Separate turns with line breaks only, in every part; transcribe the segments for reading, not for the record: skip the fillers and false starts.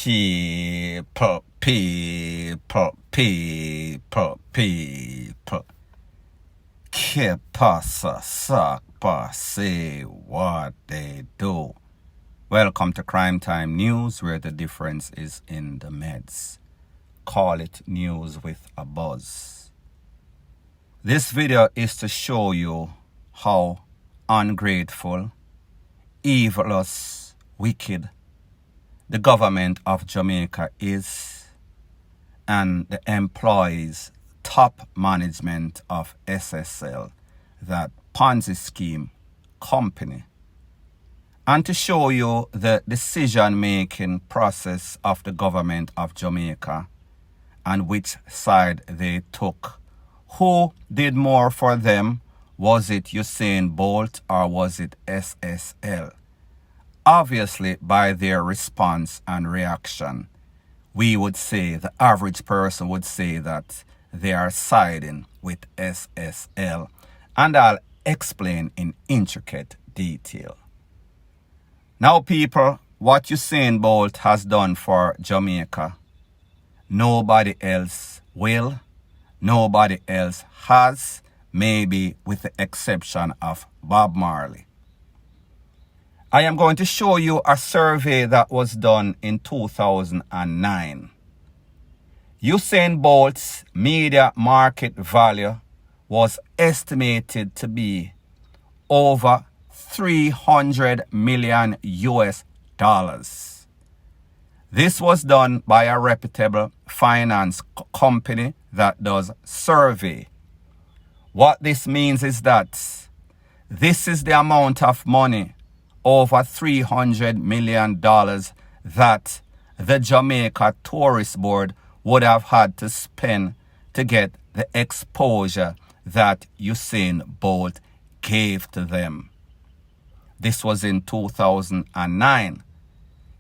People. Que pasa, sakpa, say what they do. Welcome to Crime Time News, where the difference is in the meds. Call it news with a buzz. This video is to show you how ungrateful, evilous, wicked the government of Jamaica is, and the employees, top management of SSL, that Ponzi scheme company, and to show you the decision-making process of the government of Jamaica and which side they took. Who did more for them? Was it Usain Bolt or was it SSL? Obviously, by their response and reaction, we would say, the average person would say that they are siding with SSL. And I'll explain in intricate detail. Now, people, what Usain Bolt has done for Jamaica, nobody else will, nobody else has, maybe with the exception of Bob Marley. I am going to show you a survey that was done in 2009. Usain Bolt's media market value was estimated to be over $300 million US. This was done by a reputable finance company that does survey. What this means is that this is the amount of money, over $300 million, that the Jamaica Tourist Board would have had to spend to get the exposure that Usain Bolt gave to them. This was in 2009.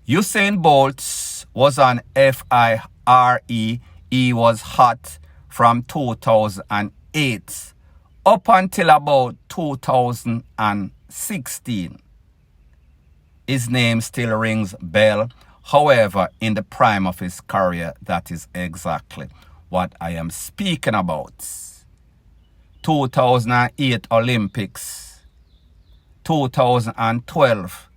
Usain Bolt was on FIRE. He was hot from 2008 up until about 2016. His name still rings bell. However, in the prime of his career, that is exactly what I am speaking about. 2008 Olympics, 2012,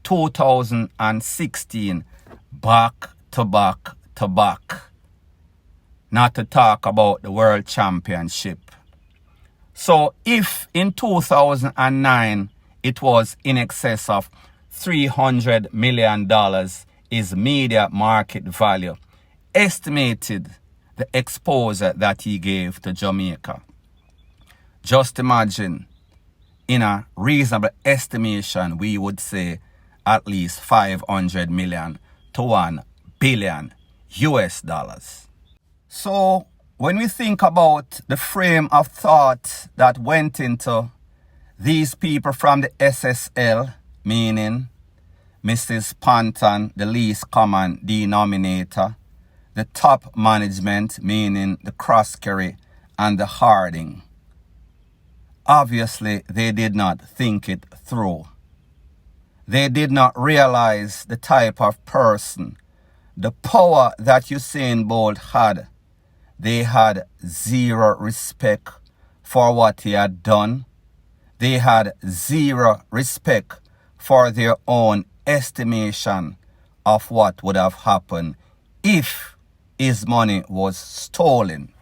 2016, back to back to back. Not to talk about the World Championship. So if in 2009 it was in excess of $300 million is media market value, estimated the exposure that he gave to Jamaica. Just imagine, in a reasonable estimation, we would say at least 500 million to 1 billion US dollars. So when we think about the frame of thought that went into these people from the SSL, meaning Mrs. Panton, the least common denominator, the top management, meaning the Croskery and the Harding. Obviously, they did not think it through. They did not realize the type of person, the power that Usain Bolt had. They had zero respect for what he had done. They had zero respect for their own estimation of what would have happened if his money was stolen.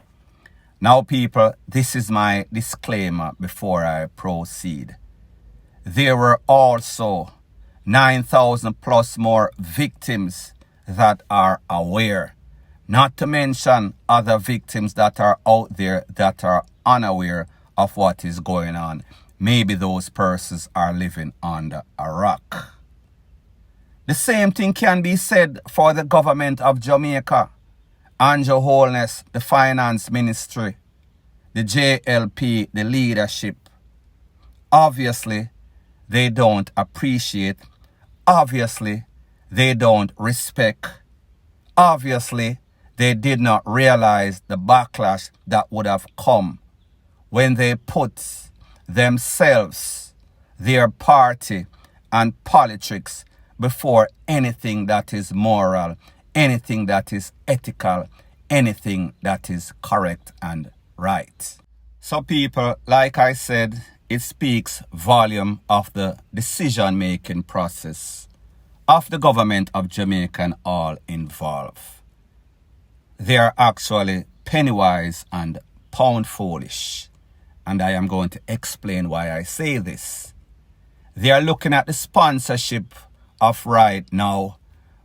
Now, people, this is my disclaimer before I proceed. There were also 9,000 plus more victims that are aware, not to mention other victims that are out there that are unaware of what is going on. Maybe those persons are living under a rock. The same thing can be said for the government of Jamaica, Andrew Holness, the finance ministry, the JLP, the leadership. Obviously, they don't appreciate. Obviously, they don't respect. Obviously, they did not realize the backlash that would have come when they put themselves, their party, and politics before anything that is moral, anything that is ethical, anything that is correct and right. So people, like I said, it speaks volume of the decision-making process of the government of Jamaica and all involved. They are actually penny-wise and pound-foolish. And I am going to explain why I say this. They are looking at the sponsorship of right now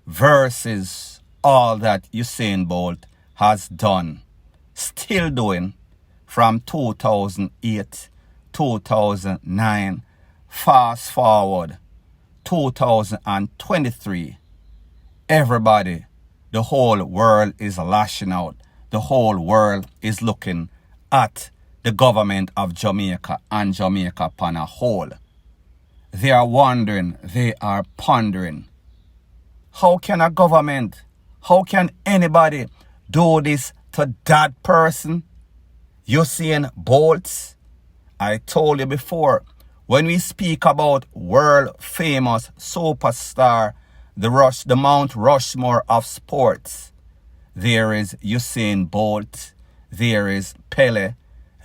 versus all that Usain Bolt has done, still doing from 2008, 2009, fast forward, 2023. Everybody, the whole world is lashing out. The whole world is looking at the government of Jamaica and Jamaica upon a whole. They are wondering, they are pondering, how can a government, how can anybody do this to that person? Usain Bolt. I told you before, when we speak about world famous superstar, the Mount Rushmore of sports, there is Usain Bolt, there is Pele,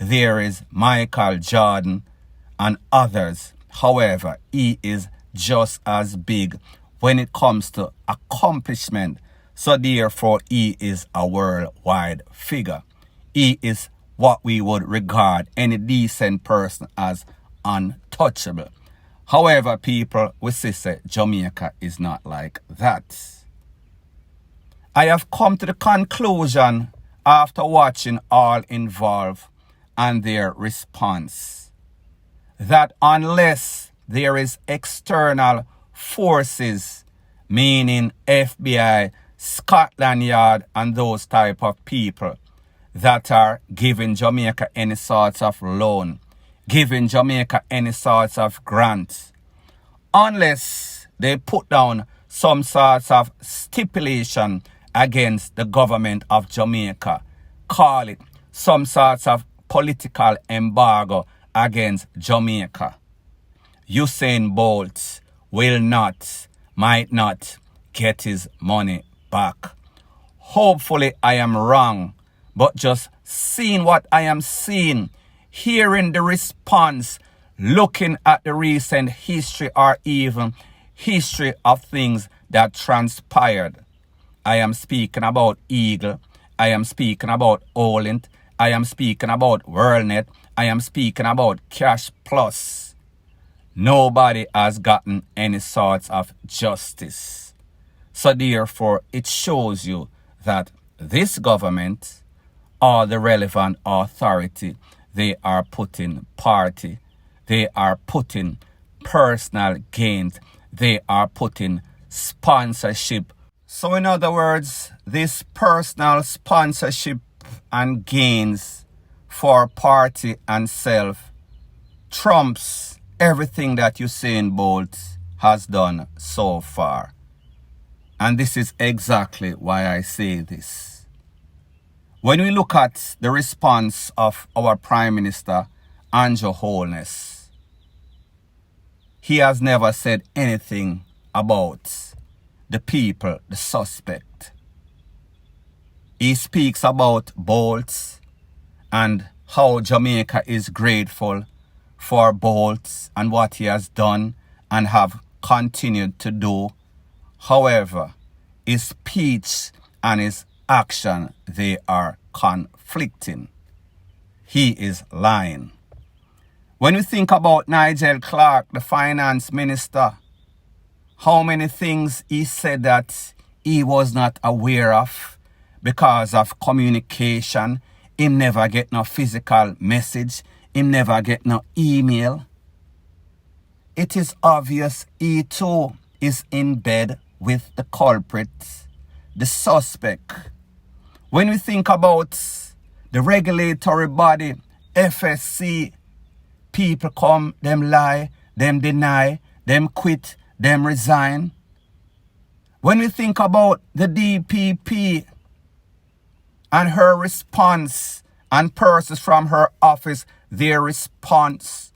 there is Michael Jordan and others. However, he is just as big when it comes to accomplishment. So therefore, he is a worldwide figure. He is what we would regard any decent person as untouchable. However, people, we say Jamaica is not like that. I have come to the conclusion after watching all involved and their response that unless there is external forces, meaning FBI, Scotland Yard and those type of people that are giving Jamaica any sorts of loan, giving Jamaica any sorts of grant, unless they put down some sorts of stipulation against the government of Jamaica, call it some sorts of political embargo against Jamaica, Usain Bolt might not get his money back. Hopefully I am wrong, but just seeing what I am seeing, hearing the response, looking at the recent history or even history of things that transpired. I am speaking about Eagle. I am speaking about Olint. I am speaking about WorldNet. I am speaking about Cash Plus. Nobody has gotten any sorts of justice. So therefore, it shows you that this government or the relevant authority, they are putting party, they are putting personal gains, they are putting sponsorship. So in other words, this personal sponsorship and gains for party and self trumps everything that Usain Bolt has done so far. And this is exactly why I say this. When we look at the response of our Prime Minister, Andrew Holness, he has never said anything about the people, the suspect. He speaks about Bolt and how Jamaica is grateful for Bolt and what he has done and have continued to do. However, his speech and his action, they are conflicting. He is lying. When we think about Nigel Clark, the finance minister, how many things he said that he was not aware of because of communication. Him never get no physical message. Him never get no email. It is obvious he too is in bed with the culprit, the suspect. When we think about the regulatory body, FSC, people come, them lie, them deny, them quit, them resign. When we think about the DPP and her response and persons from her office, their response.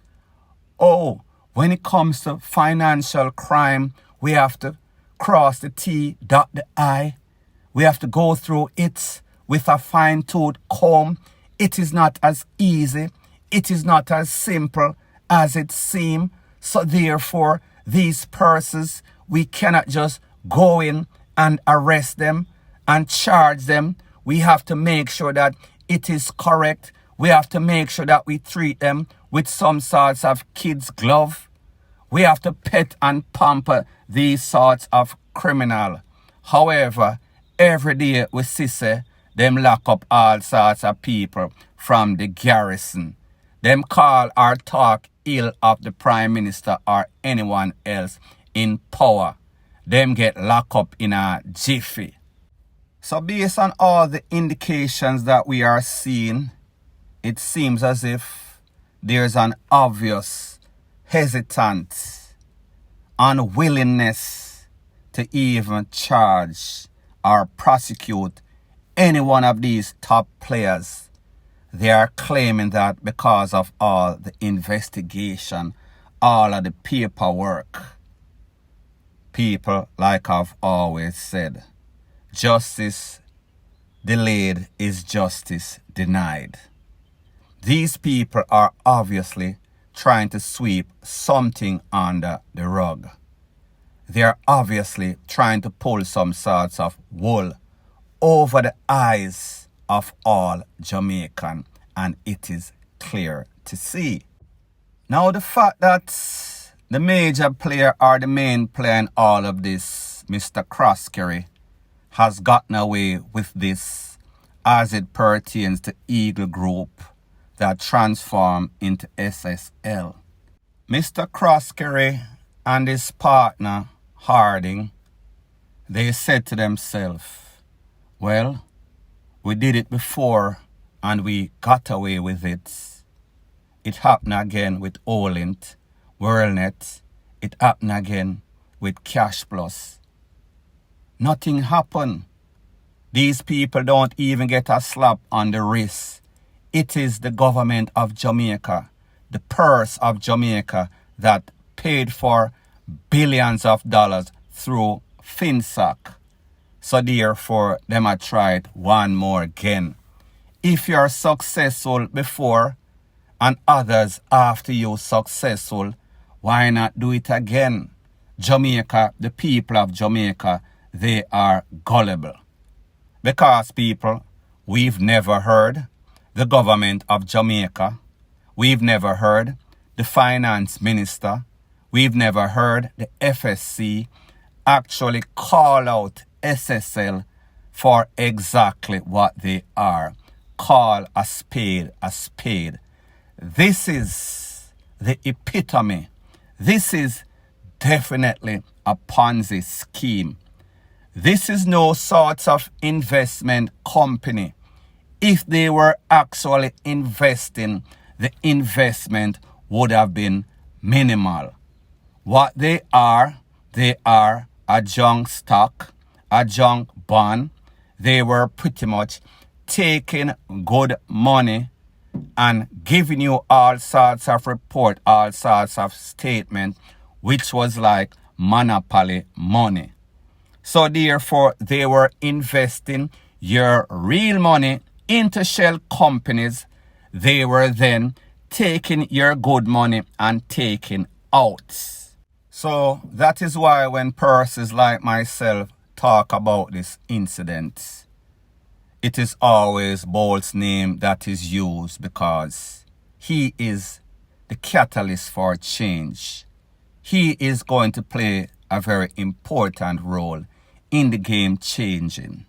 Oh, when it comes to financial crime, we have to cross the T, dot the I. We have to go through it with a fine-tooth comb. It is not as easy. It is not as simple as it seems. So therefore, these persons, we cannot just go in and arrest them and charge them. We have to make sure that it is correct. We have to make sure that we treat them with some sorts of kids' glove. We have to pet and pamper these sorts of criminal. However, every day we see them lock up all sorts of people from the garrison. Them call or talk ill of the Prime Minister or anyone else in power. Them get locked up in a jiffy. So based on all the indications that we are seeing, it seems as if there's an obvious hesitant unwillingness to even charge or prosecute any one of these top players. They are claiming that because of all the investigation, all of the paperwork. People, like I've always said, justice delayed is justice denied. These people are obviously trying to sweep something under the rug. They are obviously trying to pull some sorts of wool over the eyes of all Jamaican, and it is clear to see. Now the fact that the major player or the main player in all of this, Mr. Croskery, has gotten away with this as it pertains to Eagle Group that transformed into SSL. Mr. Croskery and his partner, Harding, they said to themselves, well, we did it before and we got away with it. It happened again with Olint, WorldNet. It happened again with Cash Plus. Nothing happened. These people don't even get a slap on the wrist. It is the government of Jamaica, the purse of Jamaica, that paid for billions of dollars through FinSoc. So therefore, them I tried one more again. If you're successful before and others after you successful, why not do it again? Jamaica, the people of Jamaica, they are gullible. Because people, we've never heard the government of Jamaica. We've never heard the finance minister. We've never heard the FSC actually call out SSL for exactly what they are. Call a spade a spade. This is the epitome. This is definitely a Ponzi scheme. This is no sort of investment company. If they were actually investing, the investment would have been minimal. What they are a junk stock, a junk bond. They were pretty much taking good money and giving you all sorts of report, all sorts of statement, which was like monopoly money. So therefore, they were investing your real money into shell companies. They were then taking your good money and taking out. So that is why when persons like myself talk about this incident, it is always Bolt's name that is used because he is the catalyst for change. He is going to play a very important role in the game changing.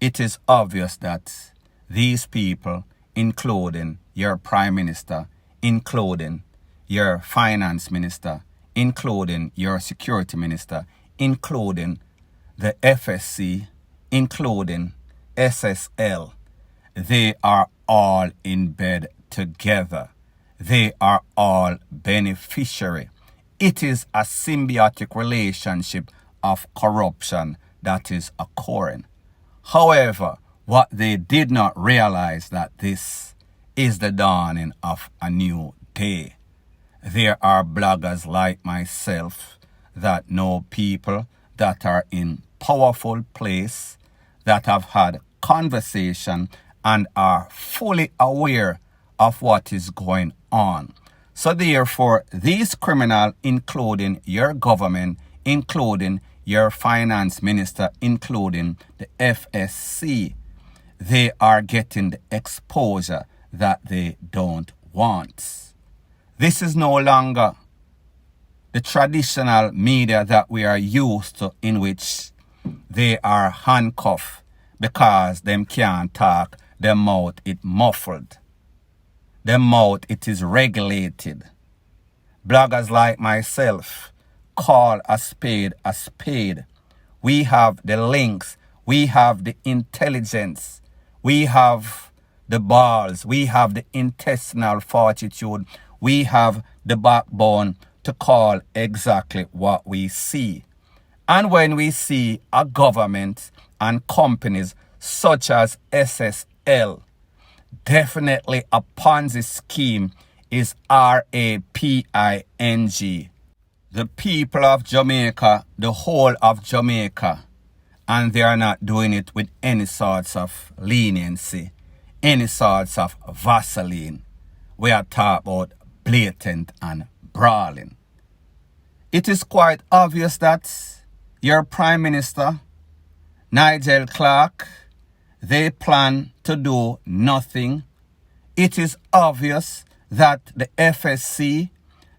It is obvious that these people, including your Prime Minister, including your Finance Minister, including your Security Minister, including the FSC, including SSL, they are all in bed together. They are all beneficiary. It is a symbiotic relationship of corruption that is occurring. However, what they did not realize that this is the dawning of a new day. There are bloggers like myself that know people that are in powerful place, that have had conversation and are fully aware of what is going on. So therefore, these criminals, including your government, including your finance minister, including the FSC, they are getting the exposure that they don't want. This is no longer the traditional media that we are used to, in which they are handcuffed because them can't talk, their mouth it muffled. Their mouth it is regulated. Bloggers like myself call a spade a spade. We have the links, we have the intelligence, we have the balls, we have the intestinal fortitude, we have the backbone to call exactly what we see. And when we see a government and companies such as SSL, definitely a Ponzi scheme is RAPING. The people of Jamaica, the whole of Jamaica, and they are not doing it with any sorts of leniency, any sorts of Vaseline. We are talking about blatant and brawling. It is quite obvious that your Prime Minister, Nigel, they plan to do nothing. It is obvious that the FSC,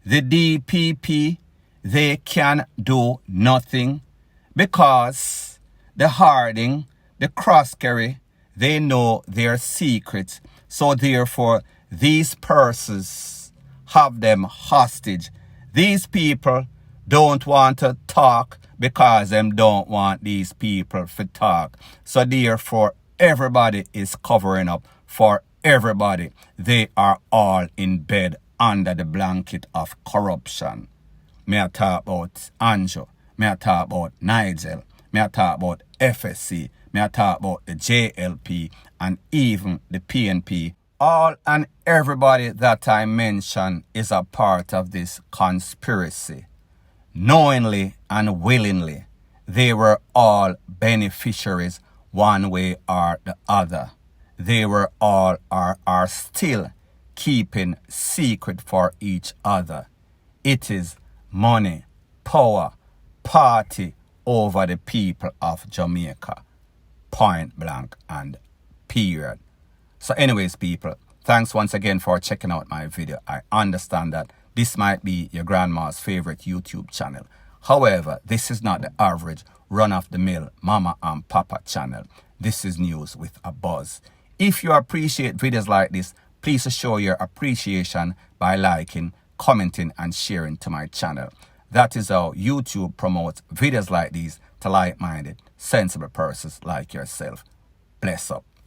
the DPP, they can do nothing because the Harding, the Crosscarry, they know their secrets. So therefore, these persons have them hostage. These people don't want to talk because them don't want these people to talk. So therefore, everybody is covering up for everybody. They are all in bed under the blanket of corruption. May I talk about Andrew? May I talk about Nigel? May I talk about FSC? May I talk about the JLP and even the PNP? All and everybody that I mention is a part of this conspiracy. Knowingly and willingly, they were all beneficiaries one way or the other. They were all are still keeping secret for each other. It is money, power, party over the people of Jamaica. Point blank and period. So anyways, people, thanks once again for checking out my video. I understand that this might be your grandma's favorite YouTube channel. However, this is not the average run-of-the-mill mama and papa channel. This is news with a buzz. If you appreciate videos like this, please show your appreciation by liking, commenting, and sharing to my channel. That is how YouTube promotes videos like these to like-minded, sensible persons like yourself. Bless up.